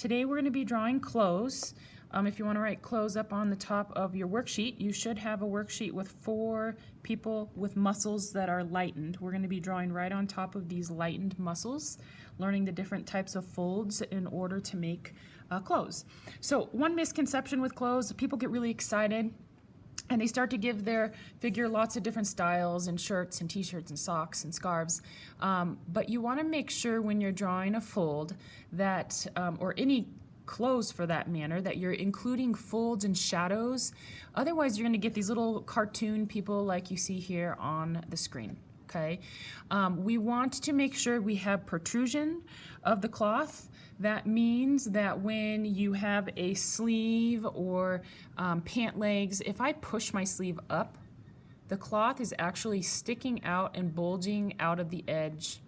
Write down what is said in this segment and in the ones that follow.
Today we're going to be drawing clothes. If you want to write clothes up on the top of your worksheet, you should have a worksheet with 4 people with muscles that are lightened. We're going to be drawing right on top of these lightened muscles, learning the different types of folds in order to make clothes. So one misconception with clothes, people get really excited and they start to give their figure lots of different styles and shirts and t-shirts and socks and scarves. But you want to make sure when you're drawing a fold that, or any clothes for that matter, that you're including folds and shadows. Otherwise, you're going to get these little cartoon people like you see here on the screen. Okay, we want to make sure we have protrusion of the cloth. That means that when you have a sleeve or pant legs, if I push my sleeve up, the cloth is actually sticking out and bulging out of the edge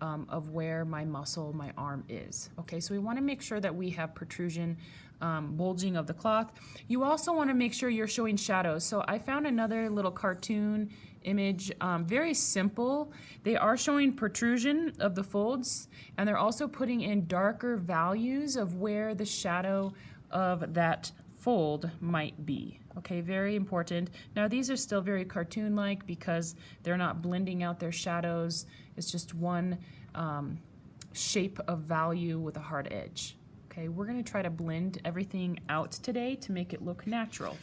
of where my muscle, my arm is. Okay, so we want to make sure that we have protrusion, bulging of the cloth. You also want to make sure you're showing shadows. So I found another little cartoon image, very simple. They are showing protrusion of the folds, and they're also putting in darker values of where the shadow of that fold might be. Okay, very important. Now these are still very cartoon-like because they're not blending out their shadows. It's just one shape of value with a hard edge. Okay, we're going to try to blend everything out today to make it look natural.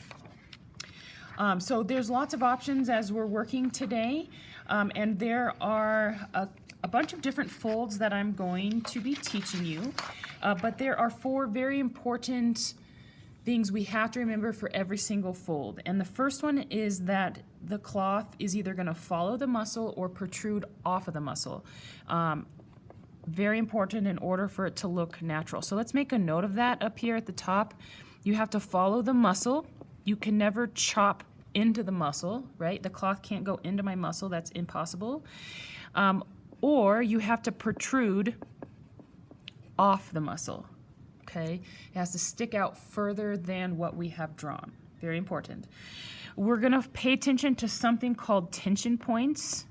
So there's lots of options as we're working today, and there are a bunch of different folds that I'm going to be teaching you, but there are 4 very important things we have to remember for every single fold. And the first one is that the cloth is either going to follow the muscle or protrude off of the muscle. Very important in order for it to look natural. So let's make a note of that up here at the top. You have to follow the muscle. You can never chop into the muscle, right? The cloth can't go into my muscle. That's impossible. Or you have to protrude off the muscle. Okay, it has to stick out further than what we have drawn. Very important. We're going to pay attention to something called tension points.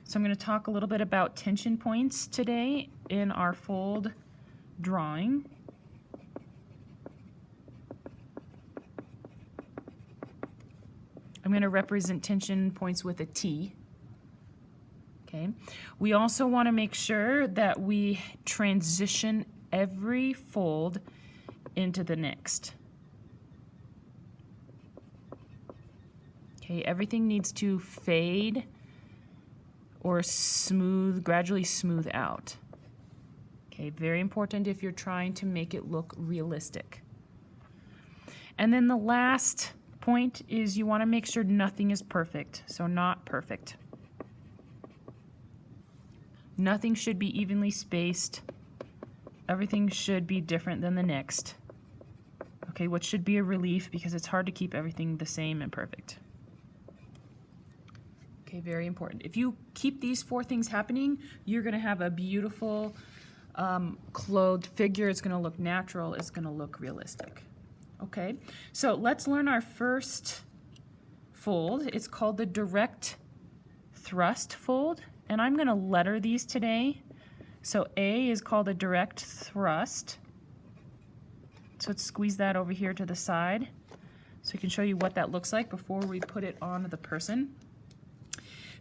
So I'm going to talk a little bit about tension points today in our fold drawing. I'm going to represent tension points with a T. Okay. We also want to make sure that we transition every fold into the next. Okay, everything needs to fade or smooth, gradually smooth out. Okay, very important if you're trying to make it look realistic. And then the last point is you want to make sure nothing is perfect, so not perfect. Nothing should be evenly spaced. Everything should be different than the next. Okay, what should be a relief because it's hard to keep everything the same and perfect. Okay, very important. If you keep these 4 things happening, you're going to have a beautiful clothed figure. It's going to look natural. It's going to look realistic. Okay, so let's learn our first fold. It's called the direct thrust fold, and I'm going to letter these today. So A is called a direct thrust. So let's squeeze that over here to the side so we can show you what that looks like before we put it on the person.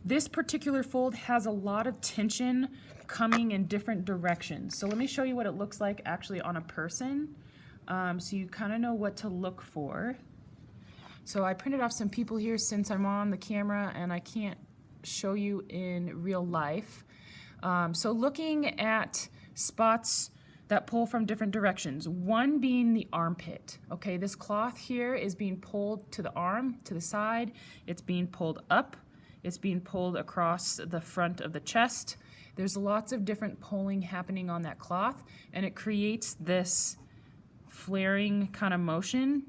This particular fold has a lot of tension coming in different directions. So let me show you what it looks like actually on a person, so you kind of know what to look for. So I printed off some people here since I'm on the camera and I can't show you in real life. So looking at spots that pull from different directions, one being the armpit. Okay, this cloth here is being pulled to the arm, to the side. It's being pulled up. It's being pulled across the front of the chest. There's lots of different pulling happening on that cloth, and it creates this flaring kind of motion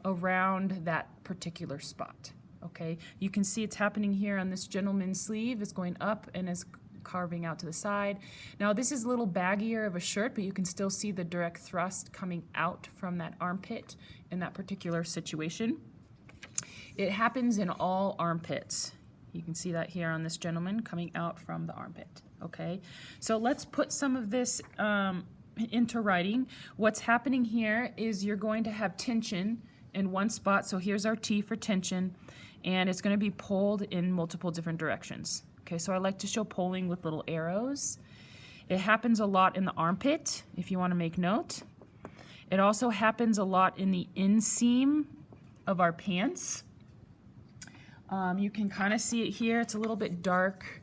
around that particular spot. Okay, you can see it's happening here on this gentleman's sleeve. It's going up and is carving out to the side. Now this is a little baggier of a shirt, but you can still see the direct thrust coming out from that armpit in that particular situation. It happens in all armpits. You can see that here on this gentleman coming out from the armpit. Okay, so let's put some of this into writing, what's happening here is you're going to have tension in one spot. So here's our T for tension, and it's going to be pulled in multiple different directions. Okay, so I like to show pulling with little arrows. It happens a lot in the armpit, if you want to make note. It also happens a lot in the inseam of our pants. You can kind of see it here. It's a little bit dark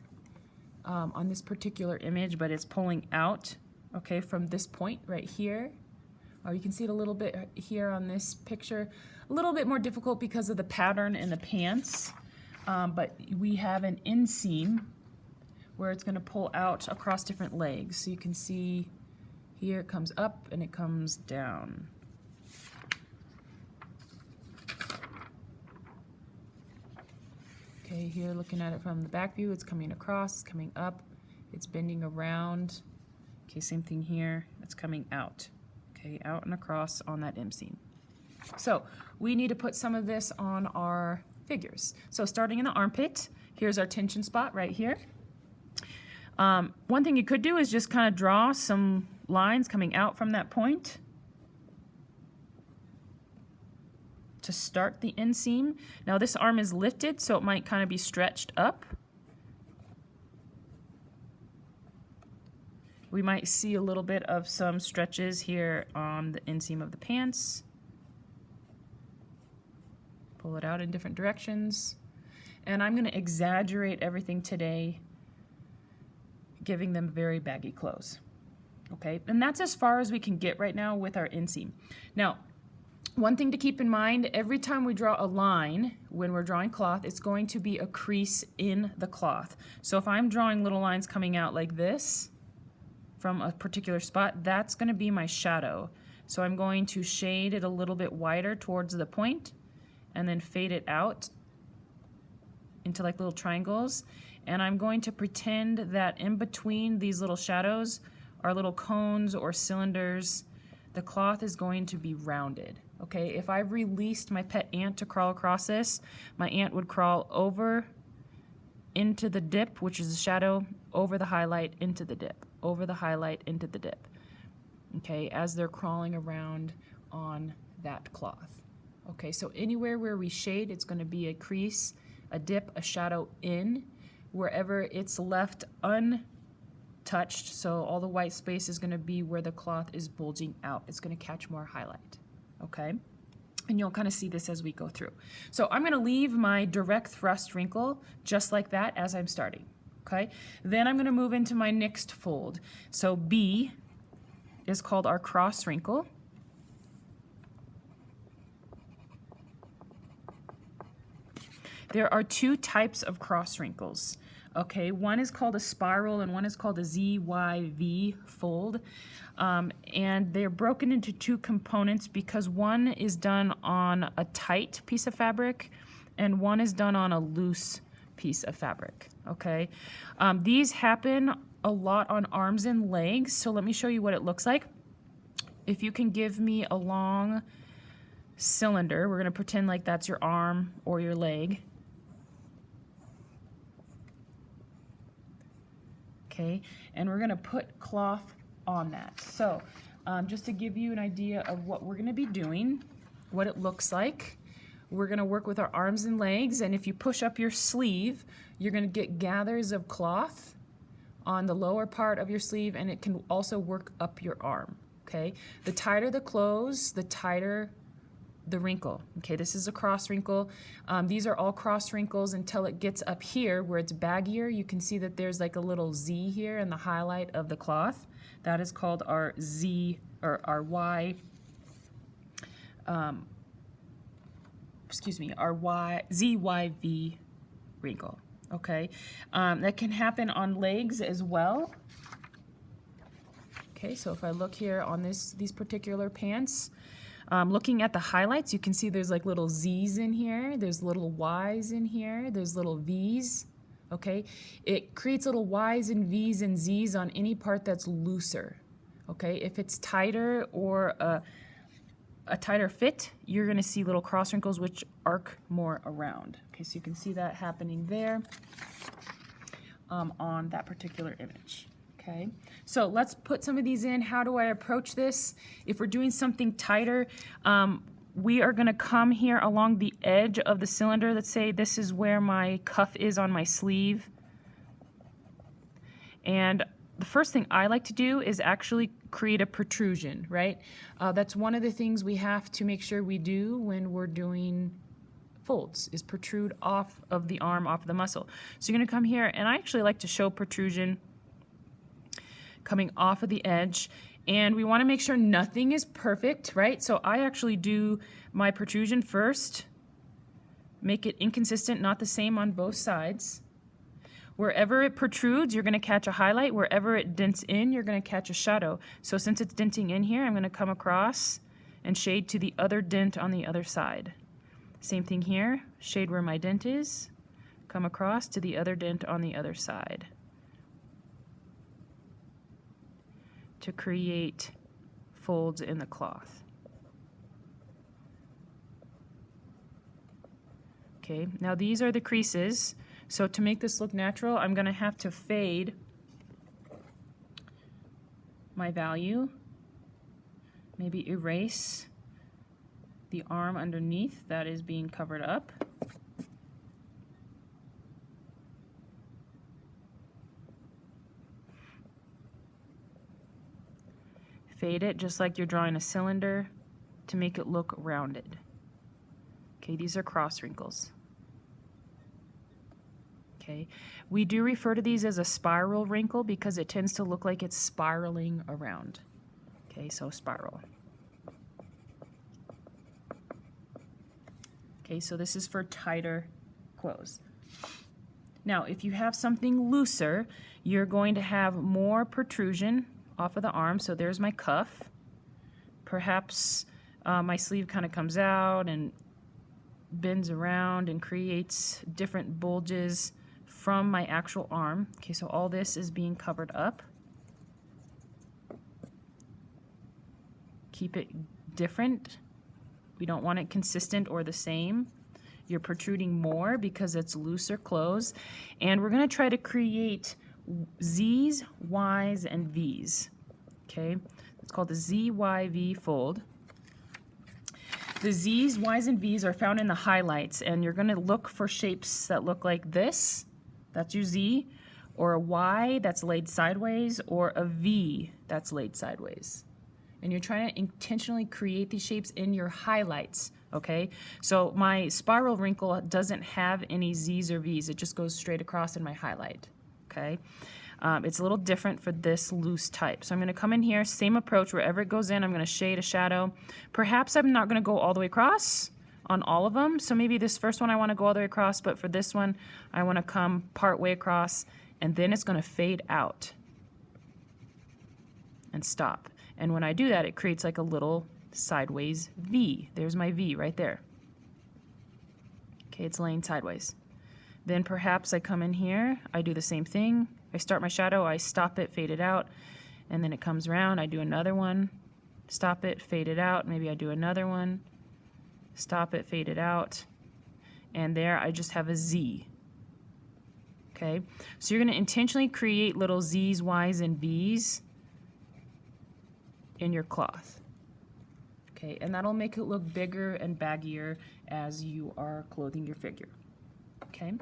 on this particular image, but it's pulling out, okay, from this point right here. Or you can see it a little bit here on this picture. A little bit more difficult because of the pattern in the pants, but we have an inseam where it's going to pull out across different legs. So you can see here it comes up and it comes down. Okay, here looking at it from the back view, it's coming across, it's coming up, it's bending around. Okay, same thing here, it's coming out. Okay, out and across on that inseam. So we need to put some of this on our figures. So starting in the armpit, here's our tension spot right here. One thing you could do is just kind of draw some lines coming out from that point to start the inseam. Now this arm is lifted, so it might kind of be stretched up. We might see a little bit of some stretches here on the inseam of the pants. Pull it out in different directions. And I'm going to exaggerate everything today, giving them very baggy clothes. Okay, and that's as far as we can get right now with our inseam. Now, one thing to keep in mind, every time we draw a line when we're drawing cloth, it's going to be a crease in the cloth. So if I'm drawing little lines coming out like this from a particular spot, that's going to be my shadow. So I'm going to shade it a little bit wider towards the point and then fade it out into like little triangles. And I'm going to pretend that in between these little shadows are little cones or cylinders. The cloth is going to be rounded. Okay, if I've released my pet ant to crawl across this, my ant would crawl over into the dip, which is the shadow, over the highlight, into the dip, over the highlight, into the dip. Okay, as they're crawling around on that cloth. Okay, so anywhere where we shade, it's going to be a crease, a dip, a shadow in. Wherever it's left untouched, so all the white space is going to be where the cloth is bulging out. It's going to catch more highlight, okay? And you'll kind of see this as we go through. So I'm going to leave my direct thrust wrinkle just like that as I'm starting, okay? Then I'm going to move into my next fold. So B is called our cross wrinkle. There are two types of cross wrinkles. Okay, one is called a spiral and one is called a ZYV fold. And they're broken into two components because one is done on a tight piece of fabric and one is done on a loose piece of fabric. Okay, these happen a lot on arms and legs. So let me show you what it looks like. If you can give me a long cylinder, we're going to pretend like that's your arm or your leg. Okay, and we're going to put cloth on that. So just to give you an idea of what we're going to be doing, what it looks like, we're going to work with our arms and legs, and if you push up your sleeve, you're going to get gathers of cloth on the lower part of your sleeve, and it can also work up your arm. Okay, the tighter the clothes, the tighter the wrinkle. Okay, this is a cross wrinkle. These are all cross wrinkles until it gets up here where it's baggier. You can see that there's like a little Z here in the highlight of the cloth. That is called our Z or our Y. Our ZYV wrinkle. Okay, that can happen on legs as well. Okay, so if I look here on these particular pants. Looking at the highlights, you can see there's like little Z's in here, there's little Y's in here, there's little V's, okay? It creates little Y's and V's and Z's on any part that's looser, okay? If it's tighter or a tighter fit, you're gonna see little cross wrinkles which arc more around. Okay, so you can see that happening there on that particular image, Okay, so let's put some of these in. How do I approach this? If we're doing something tighter, we are going to come here along the edge of the cylinder. Let's say this is where my cuff is on my sleeve. And the first thing I like to do is actually create a protrusion, right? That's one of the things we have to make sure we do when we're doing folds, is protrude off of the arm, off of the muscle. So you're going to come here, and I actually like to show protrusion coming off of the edge, and we want to make sure nothing is perfect, right? So I actually do my protrusion first, make it inconsistent, not the same on both sides. Wherever it protrudes, you're going to catch a highlight. Wherever it dents in, you're going to catch a shadow. So since it's denting in here, I'm going to come across and shade to the other dent on the other side. Same thing here, shade where my dent is, come across to the other dent on the other side to create folds in the cloth. Okay, now these are the creases. So to make this look natural, I'm going to have to fade my value, maybe erase the arm underneath that is being covered up. Fade it just like you're drawing a cylinder to make it look rounded. Okay, these are cross wrinkles. Okay, we do refer to these as a spiral wrinkle because it tends to look like it's spiraling around. Okay, so spiral. Okay, so this is for tighter clothes. Now, if you have something looser, you're going to have more protrusion off of the arm. So there's my cuff. Perhaps my sleeve kind of comes out and bends around and creates different bulges from my actual arm. Okay, so all this is being covered up. Keep it different. We don't want it consistent or the same. You're protruding more because it's looser clothes. And we're going to try to create Z's, Y's, and V's. Okay, it's called the ZYV fold. The Z's, Y's, and V's are found in the highlights, and you're going to look for shapes that look like this. That's your Z, or a Y that's laid sideways, or a V that's laid sideways. And you're trying to intentionally create these shapes in your highlights, okay? So my spiral wrinkle doesn't have any Z's or V's. It just goes straight across in my highlight, okay? It's a little different for this loose type. So I'm going to come in here, same approach. Wherever it goes in, I'm going to shade a shadow. Perhaps I'm not going to go all the way across on all of them. So maybe this first one I want to go all the way across, but for this one, I want to come part way across, and then it's going to fade out and stop. And when I do that, it creates like a little sideways V. There's my V right there. Okay, it's laying sideways. Then perhaps I come in here, I do the same thing. I start my shadow, I stop it, fade it out, and then it comes around, I do another one, stop it, fade it out, maybe I do another one, stop it, fade it out, and there I just have a Z. Okay, so you're going to intentionally create little Z's, Y's, and V's in your cloth. Okay, and that'll make it look bigger and baggier as you are clothing your figure. Okay,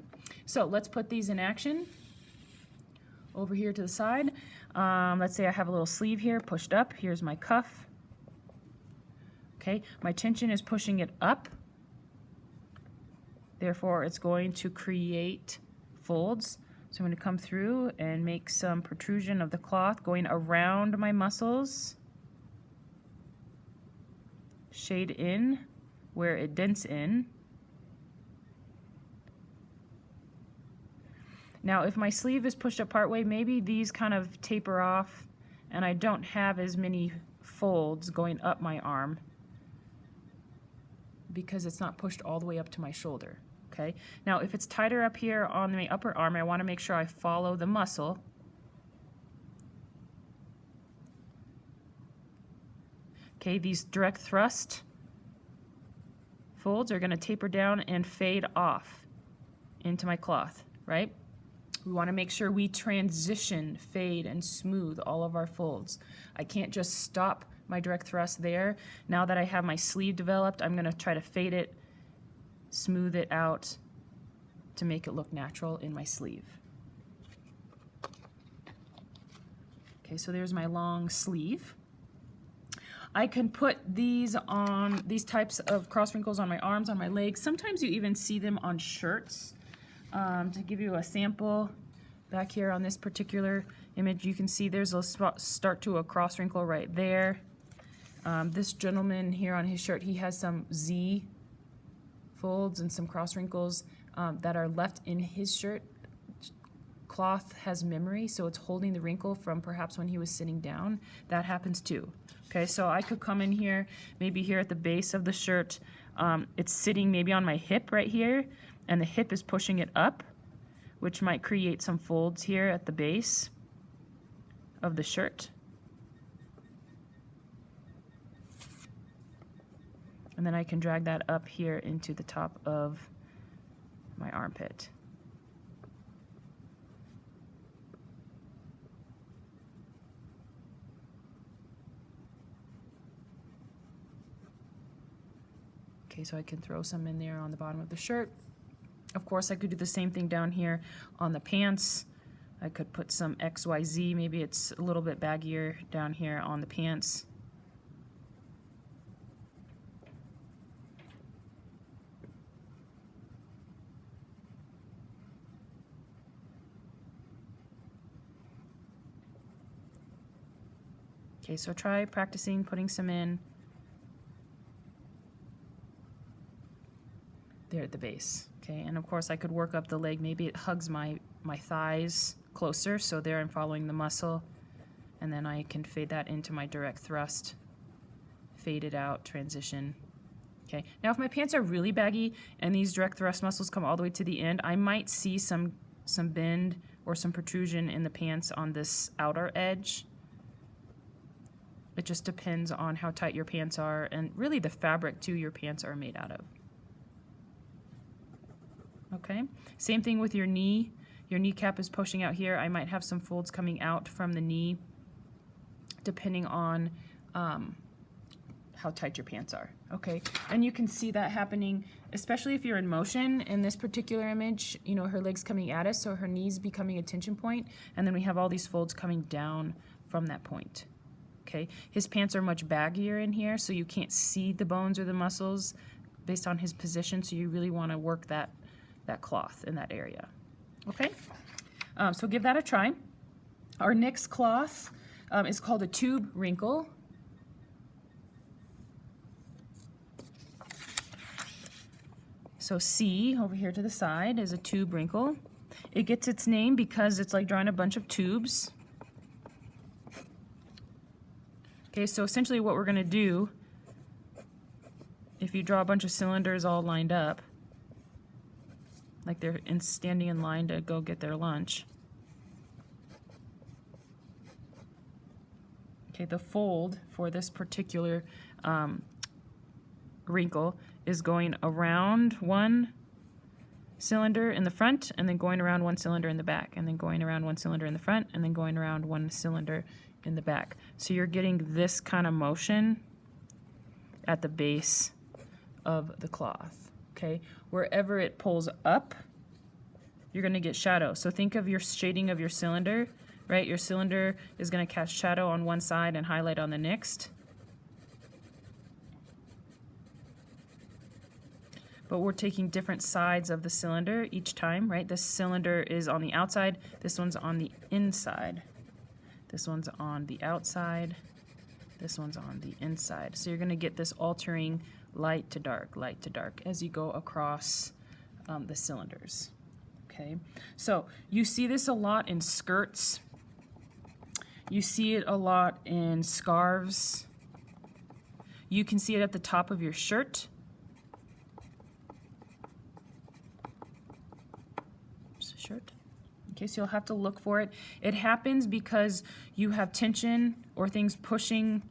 so let's put these in action. Over here to the side, let's say I have a little sleeve here pushed up. Here's my cuff. Okay, my tension is pushing it up. Therefore, it's going to create folds. So I'm going to come through and make some protrusion of the cloth going around my muscles. Shade in where it dents in. Now, if my sleeve is pushed up partway, maybe these kind of taper off and I don't have as many folds going up my arm because it's not pushed all the way up to my shoulder. Okay. Now, if it's tighter up here on my upper arm, I want to make sure I follow the muscle. Okay, these direct thrust folds are going to taper down and fade off into my cloth, right? We want to make sure we transition, fade, and smooth all of our folds. I can't just stop my direct thrust there. Now that I have my sleeve developed, I'm going to try to fade it, smooth it out to make it look natural in my sleeve. Okay, so there's my long sleeve. I can put these types of cross wrinkles on my arms, on my legs. Sometimes you even see them on shirts. To give you a sample, back here on this particular image, you can see there's a start to a cross wrinkle right there. This gentleman here on his shirt, he has some Z folds and some cross wrinkles that are left in his shirt. Cloth has memory, so it's holding the wrinkle from perhaps when he was sitting down. That happens too. Okay, so I could come in here, maybe here at the base of the shirt. It's sitting maybe on my hip right here, and the hip is pushing it up, which might create some folds here at the base of the shirt. And then I can drag that up here into the top of my armpit. Okay, so I can throw some in there on the bottom of the shirt. Of course, I could do the same thing down here on the pants. I could put some XYZ, maybe it's a little bit baggier down here on the pants. Okay, so try practicing putting some in there at the base. Okay, and of course I could work up the leg. Maybe it hugs my thighs closer, so there I'm following the muscle, and then I can fade that into my direct thrust, fade it out, transition. Okay, now if my pants are really baggy and these direct thrust muscles come all the way to the end, I might see some bend or some protrusion in the pants on this outer edge. It just depends on how tight your pants are, and really the fabric too your pants are made out of. Okay, same thing with your knee. Your kneecap is pushing out here. I might have some folds coming out from the knee depending on how tight your pants are. Okay, and you can see that happening, especially if you're in motion. In this particular image, you know, her legs coming at us, so her knees becoming a tension point, and then we have all these folds coming down from that point. Okay, his pants are much baggier in here, so you can't see the bones or the muscles based on his position, so you really want to work that cloth in that area. Okay, so give that a try. Our next cloth is called a tube wrinkle. So C over here to the side is a tube wrinkle. It gets its name because it's like drawing a bunch of tubes. Okay, so essentially what we're going to do, if you draw a bunch of cylinders all lined up, like they're standing in line to go get their lunch. Okay, the fold for this particular wrinkle is going around one cylinder in the front, and then going around one cylinder in the back, and then going around one cylinder in the front, and then going around one cylinder in the back. So you're getting this kind of motion at the base of the cloth. Okay, wherever it pulls up, you're going to get shadow. So think of your shading of your cylinder, right? Your cylinder is going to cast shadow on one side and highlight on the next. But we're taking different sides of the cylinder each time, right? This cylinder is on the outside, this one's on the inside. This one's on the outside, this one's on the inside. So you're going to get this altering light to dark as you go across the cylinders. Okay, so you see this a lot in skirts. You see it a lot in scarves. You can see it at the top of your shirt. Shirt. Okay, so you'll have to look for it. It happens because you have tension or things pushing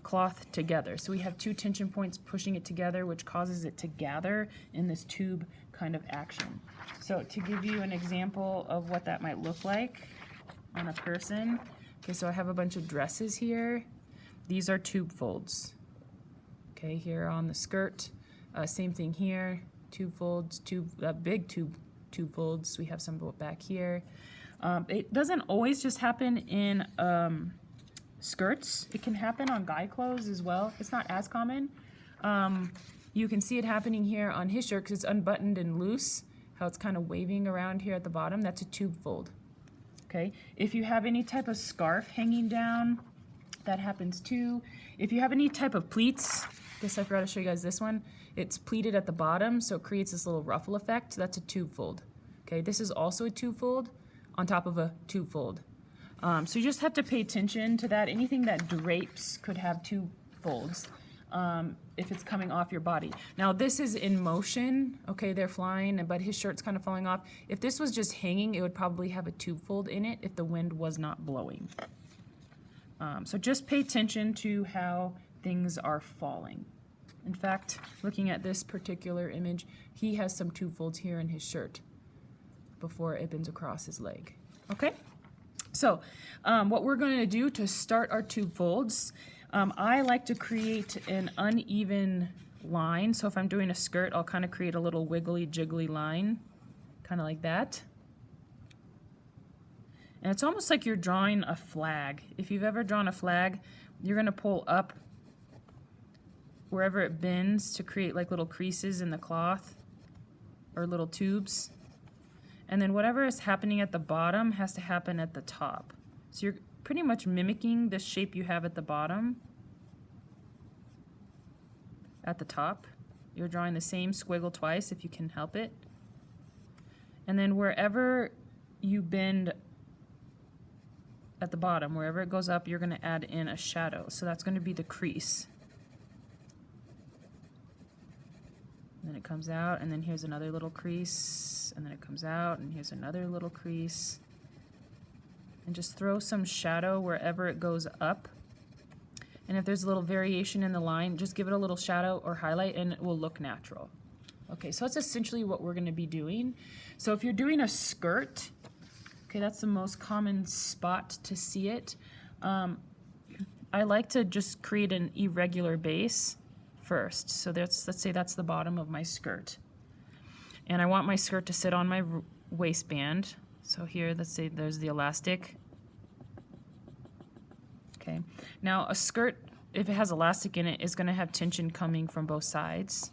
cloth together. So we have two tension points pushing it together, which causes it to gather in this tube kind of action. So to give you an example of what that might look like on a person, okay, so I have a bunch of dresses here. These are tube folds. Okay, here on the skirt, same thing here, tube folds, big tube folds. We have some back here. It doesn't always just happen in skirts. It can happen on guy clothes as well. It's not as common. You can see it happening here on his shirt because it's unbuttoned and loose, how it's kind of waving around here at the bottom. That's a tube fold. Okay, if you have any type of scarf hanging down, that happens too. If you have any type of pleats, guess I forgot to show you guys this one. It's pleated at the bottom, so it creates this little ruffle effect. That's a tube fold. Okay, this is also a tube fold on top of a tube fold. So you just have to pay attention to that. Anything that drapes could have tube folds if it's coming off your body. Now this is in motion, okay, they're flying, but his shirt's kind of falling off. If this was just hanging, it would probably have a tube fold in it if the wind was not blowing. So just pay attention to how things are falling. In fact, looking at this particular image, he has some tube folds here in his shirt before it bends across his leg. Okay? So what we're going to do to start our tube folds, I like to create an uneven line. So if I'm doing a skirt, I'll kind of create a little wiggly jiggly line, kind of like that. And it's almost like you're drawing a flag. If you've ever drawn a flag, you're going to pull up wherever it bends to create like little creases in the cloth or little tubes. And then whatever is happening at the bottom has to happen at the top. So you're pretty much mimicking the shape you have at the bottom at the top. You're drawing the same squiggle twice if you can help it. And then wherever you bend at the bottom, wherever it goes up, you're going to add in a shadow. So that's going to be the crease. And then it comes out, and then here's another little crease, and then it comes out, and here's another little crease. And just throw some shadow wherever it goes up. And if there's a little variation in the line, just give it a little shadow or highlight, and it will look natural. Okay, so that's essentially what we're going to be doing. So if you're doing a skirt, okay, that's the most common spot to see it. I like to just create an irregular base first. So let's say that's the bottom of my skirt. And I want my skirt to sit on my waistband. So here, let's say there's the elastic. Okay. Now a skirt, if it has elastic in it, is going to have tension coming from both sides,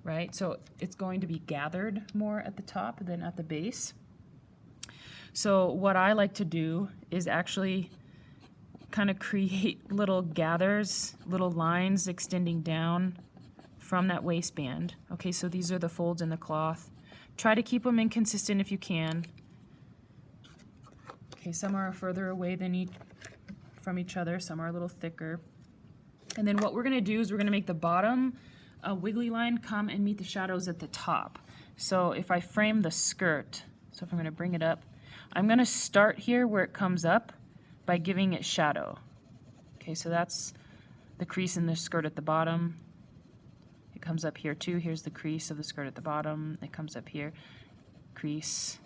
right? So it's going to be gathered more at the top than at the base. So what I like to do is actually kind of create little gathers, little lines extending down from that waistband. Okay, so these are the folds in the cloth. Try to keep them inconsistent if you can. Okay, some are further away than from each other, some are a little thicker. And then what we're going to do is we're going to make the bottom wiggly line come and meet the shadows at the top. So if I frame the skirt, so if I'm going to bring it up, I'm going to start here where it comes up by giving it shadow. Okay, so that's the crease in the skirt at the bottom. It comes up here too. Here's the crease of the skirt at the bottom. It comes up here. Crease.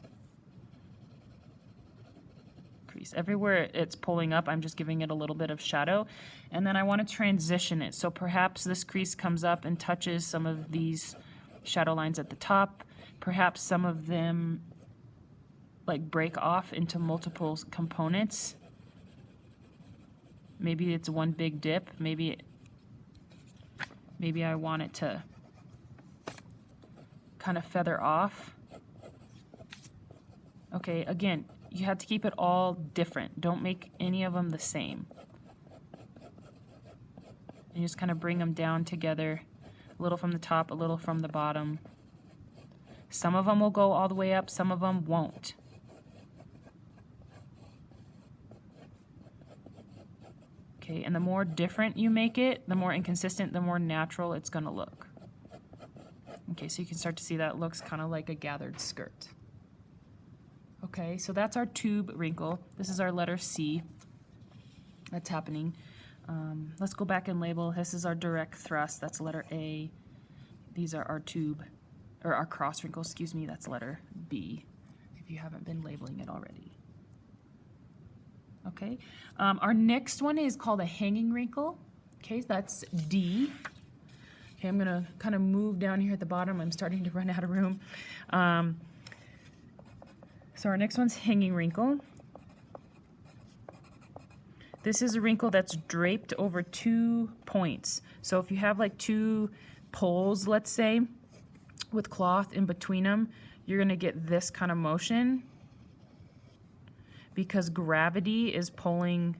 Crease. Everywhere it's pulling up, I'm just giving it a little bit of shadow. And then I want to transition it. So perhaps this crease comes up and touches some of these shadow lines at the top. Perhaps some of them like break off into multiple components. Maybe it's one big dip. Maybe I want it to kind of feather off. Okay, again, you have to keep it all different. Don't make any of them the same. And just kind of bring them down together, a little from the top, a little from the bottom. Some of them will go all the way up, some of them won't. Okay, and the more different you make it, the more inconsistent, the more natural it's going to look. Okay, so you can start to see that it looks kind of like a gathered skirt. Okay, so that's our tube wrinkle. This is our letter C that's happening. Let's go back and label. This is our direct thrust. That's letter A. These are our tube or our cross wrinkle, excuse me, that's letter B, if you haven't been labeling it already. Okay, our next one is called a hanging wrinkle. Okay, that's D. Okay, I'm gonna kind of move down here at the bottom. I'm starting to run out of room. So our next one's hanging wrinkle. This is a wrinkle that's draped over 2 points. So if you have like 2 poles, let's say, with cloth in between them, you're gonna get this kind of motion because gravity is pulling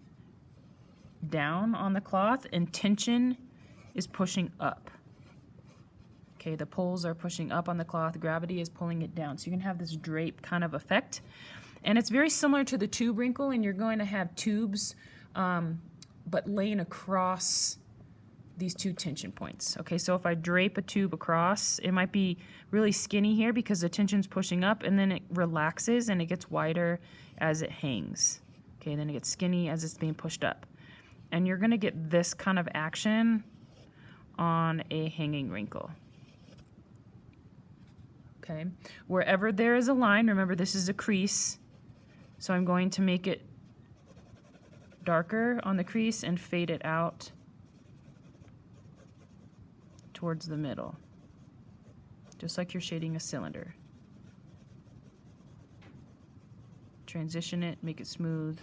down on the cloth and tension is pushing up. Okay, the poles are pushing up on the cloth, gravity is pulling it down. So you can have this drape kind of effect. And it's very similar to the tube wrinkle, and you're going to have tubes, but laying across these 2 tension points. Okay, so if I drape a tube across, it might be really skinny here because the tension's pushing up, and then it relaxes and it gets wider as it hangs. Okay, and then it gets skinny as it's being pushed up. And you're gonna get this kind of action on a hanging wrinkle. Okay, wherever there is a line, remember this is a crease, so I'm going to make it darker on the crease and fade it out towards the middle, just like you're shading a cylinder. Transition it, make it smooth.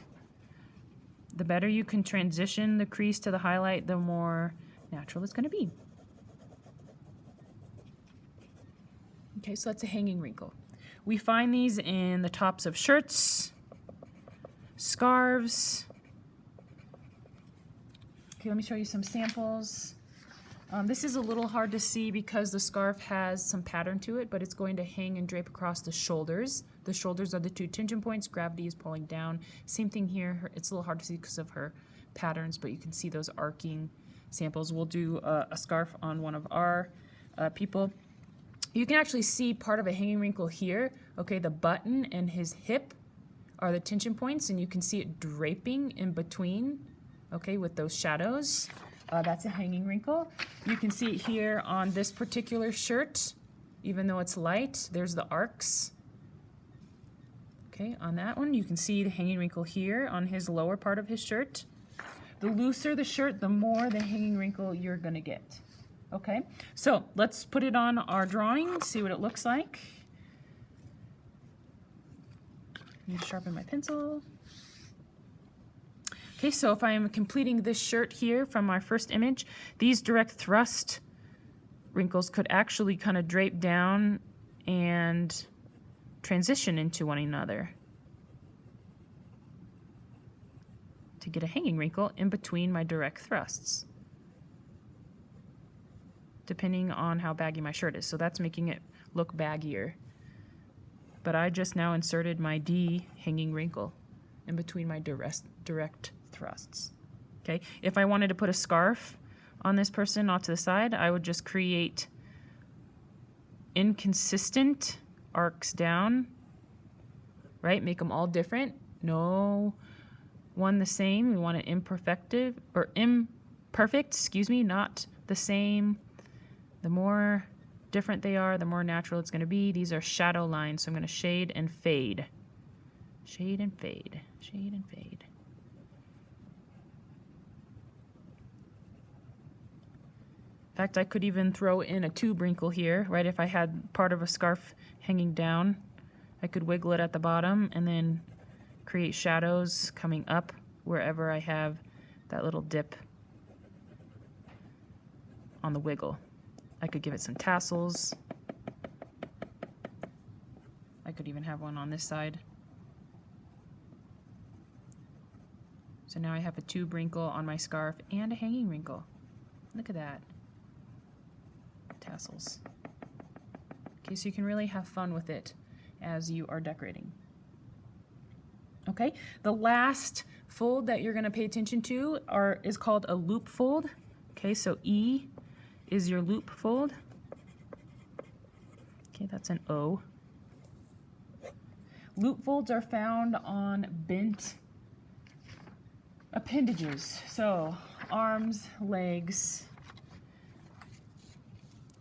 The better you can transition the crease to the highlight, the more natural it's going to be. Okay, so that's a hanging wrinkle. We find these in the tops of shirts, scarves. Okay, let me show you some samples. This is a little hard to see because the scarf has some pattern to it, but it's going to hang and drape across the shoulders. The shoulders are the 2 tension points. Gravity is pulling down. Same thing here. It's a little hard to see because of her patterns, but you can see those arcing samples. We'll do a scarf on one of our people. You can actually see part of a hanging wrinkle here. Okay, the button and his hip are the tension points, and you can see it draping in between, okay, with those shadows. That's a hanging wrinkle. You can see it here on this particular shirt. Even though it's light, there's the arcs. Okay, on that one, you can see the hanging wrinkle here on his lower part of his shirt. The looser the shirt, the more the hanging wrinkle you're gonna get. Okay, so let's put it on our drawing, see what it looks like. I need to sharpen my pencil. Okay, so if I am completing this shirt here from our first image, these direct thrust wrinkles could actually kind of drape down and transition into one another to get a hanging wrinkle in between my direct thrusts, depending on how baggy my shirt is. So that's making it look baggier. But I just now inserted my D hanging wrinkle in between my direct thrusts. Okay, if I wanted to put a scarf on this person off to the side, I would just create inconsistent arcs down, right? Make them all different. No one the same. We want it imperfect, excuse me, not the same. The more different they are, the more natural it's going to be. These are shadow lines, so I'm going to shade and fade. Shade and fade. Shade and fade. In fact, I could even throw in a tube wrinkle here, right? If I had part of a scarf hanging down, I could wiggle it at the bottom and then create shadows coming up wherever I have that little dip on the wiggle. I could give it some tassels. I could even have one on this side. So now I have a tube wrinkle on my scarf and a hanging wrinkle. Look at that. Tassels. Okay, so you can really have fun with it as you are decorating. Okay, the last fold that you're going to pay attention to is called a loop fold. Okay, so E is your loop fold. Okay, that's an O. Loop folds are found on bent appendages, so arms, legs.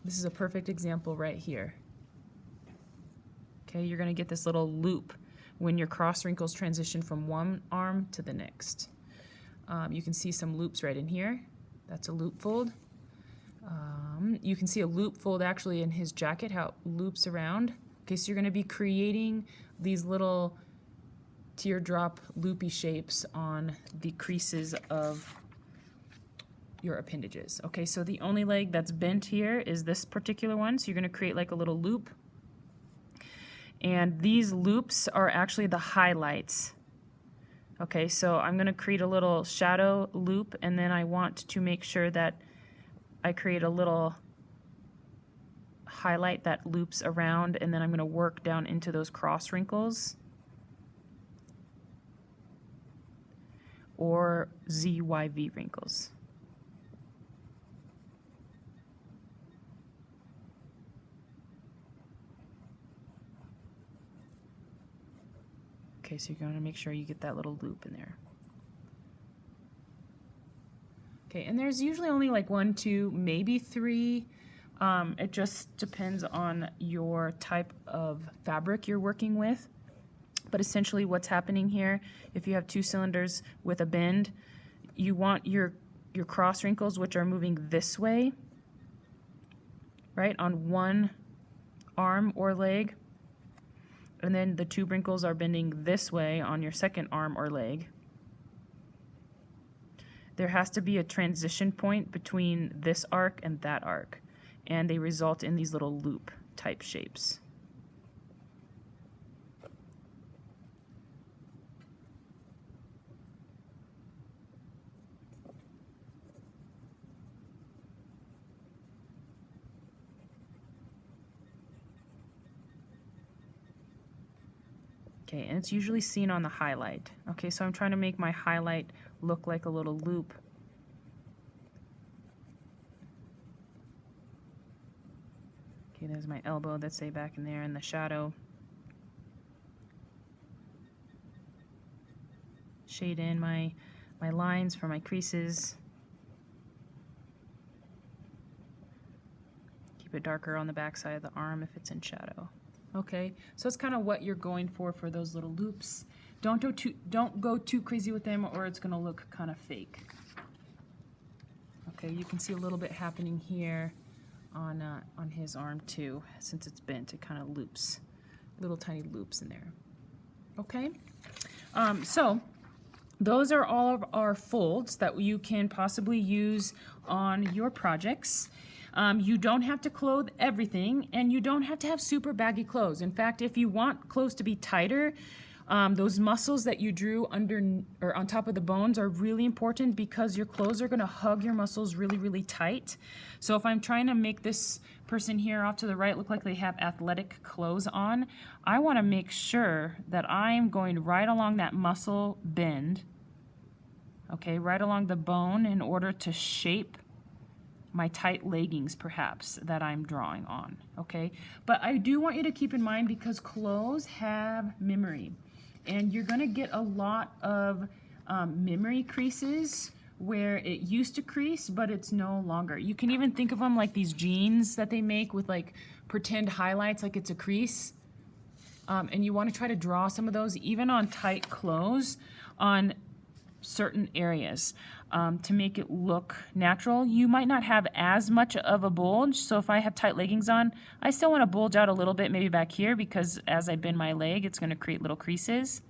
This is a perfect example right here. Okay, you're gonna get this little loop when your cross wrinkles transition from one arm to the next. You can see some loops right in here. That's a loop fold. You can see a loop fold actually in his jacket, how it loops around. Okay, so you're gonna be creating these little teardrop loopy shapes on the creases of your appendages. Okay, so the only leg that's bent here is this particular one, so you're gonna create like a little loop. And these loops are actually the highlights. Okay, so I'm gonna create a little shadow loop, and then I want to make sure that I create a little highlight that loops around, and then I'm gonna work down into those cross wrinkles or ZYV wrinkles. Okay, so you're going to make sure you get that little loop in there. Okay, and there's usually only like 1, 2, maybe 3. It just depends on your type of fabric you're working with. But essentially what's happening here, if you have 2 cylinders with a bend, you want your cross wrinkles, which are moving this way, right, on one arm or leg. And then the 2 wrinkles are bending this way on your second arm or leg. There has to be a transition point between this arc and that arc, and they result in these little loop type shapes. Okay, and it's usually seen on the highlight. Okay, so I'm trying to make my highlight look like a little loop. Okay, there's my elbow that's say back in there in the shadow. Shade in my lines for my creases. Keep it darker on the back side of the arm if it's in shadow. Okay, so it's kind of what you're going for those little loops. Don't go too crazy with them, or it's going to look kind of fake. Okay, you can see a little bit happening here on his arm too. Since it's bent, it kind of loops, little tiny loops in there. Okay, so those are all of our folds that you can possibly use on your projects. You don't have to clothe everything, and you don't have to have super baggy clothes. In fact, if you want clothes to be tighter, those muscles that you drew under or on top of the bones are really important, because your clothes are going to hug your muscles really, really tight. So if I'm trying to make this person here off to the right look like they have athletic clothes on, I want to make sure that I'm going right along that muscle bend, okay, right along the bone, in order to shape my tight leggings perhaps that I'm drawing on, okay? But I do want you to keep in mind, because clothes have memory, and you're gonna get a lot of memory creases where it used to crease, but it's no longer. You can even think of them like these jeans that they make with like pretend highlights, like it's a crease. And you wanna try to draw some of those even on tight clothes on certain areas to make it look natural. You might not have as much of a bulge, so if I have tight leggings on, I still want to bulge out a little bit, maybe back here, because as I bend my leg, it's going to create little creases.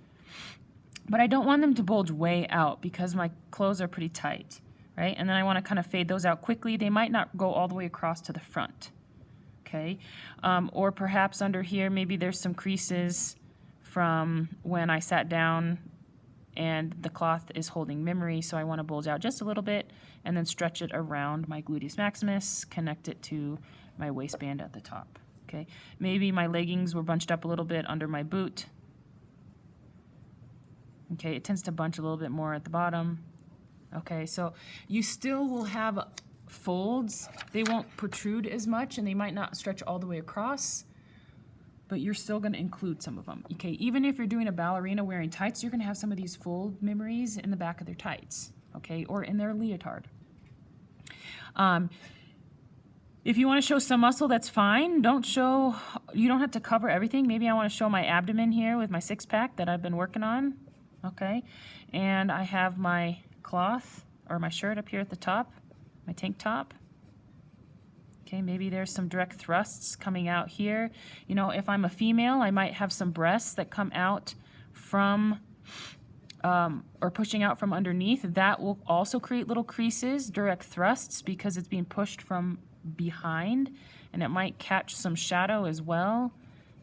But I don't want them to bulge way out, because my clothes are pretty tight, right? And then I want to kind of fade those out quickly. They might not go all the way across to the front, okay? Or perhaps under here, maybe there's some creases from when I sat down and the cloth is holding memory, so I want to bulge out just a little bit and then stretch it around my gluteus maximus, connect it to my waistband at the top. Okay, maybe my leggings were bunched up a little bit under my boot. Okay, it tends to bunch a little bit more at the bottom. Okay, so you still will have folds. They won't protrude as much, and they might not stretch all the way across, but you're still going to include some of them. Okay, even if you're doing a ballerina wearing tights, you're going to have some of these fold memories in the back of their tights, okay, or in their leotard. If you want to show some muscle, that's fine. You don't have to cover everything. Maybe I want to show my abdomen here with my six-pack that I've been working on. Okay, and I have my cloth or my shirt up here at the top, my tank top. Okay, maybe there's some direct thrusts coming out here. You know, if I'm a female, I might have some breasts that come out from or pushing out from underneath. That will also create little creases, direct thrusts, because it's being pushed from behind, and it might catch some shadow as well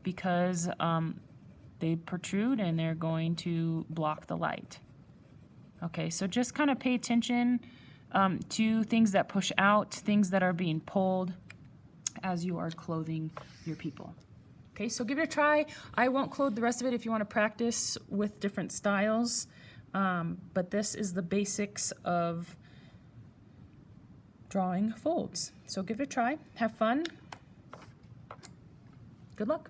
because they protrude and they're going to block the light. Okay, so just kind of pay attention to things that push out, things that are being pulled as you are clothing your people. Okay, so give it a try. I won't clothe the rest of it if you want to practice with different styles, but this is the basics of drawing folds. So give it a try. Have fun. Good luck.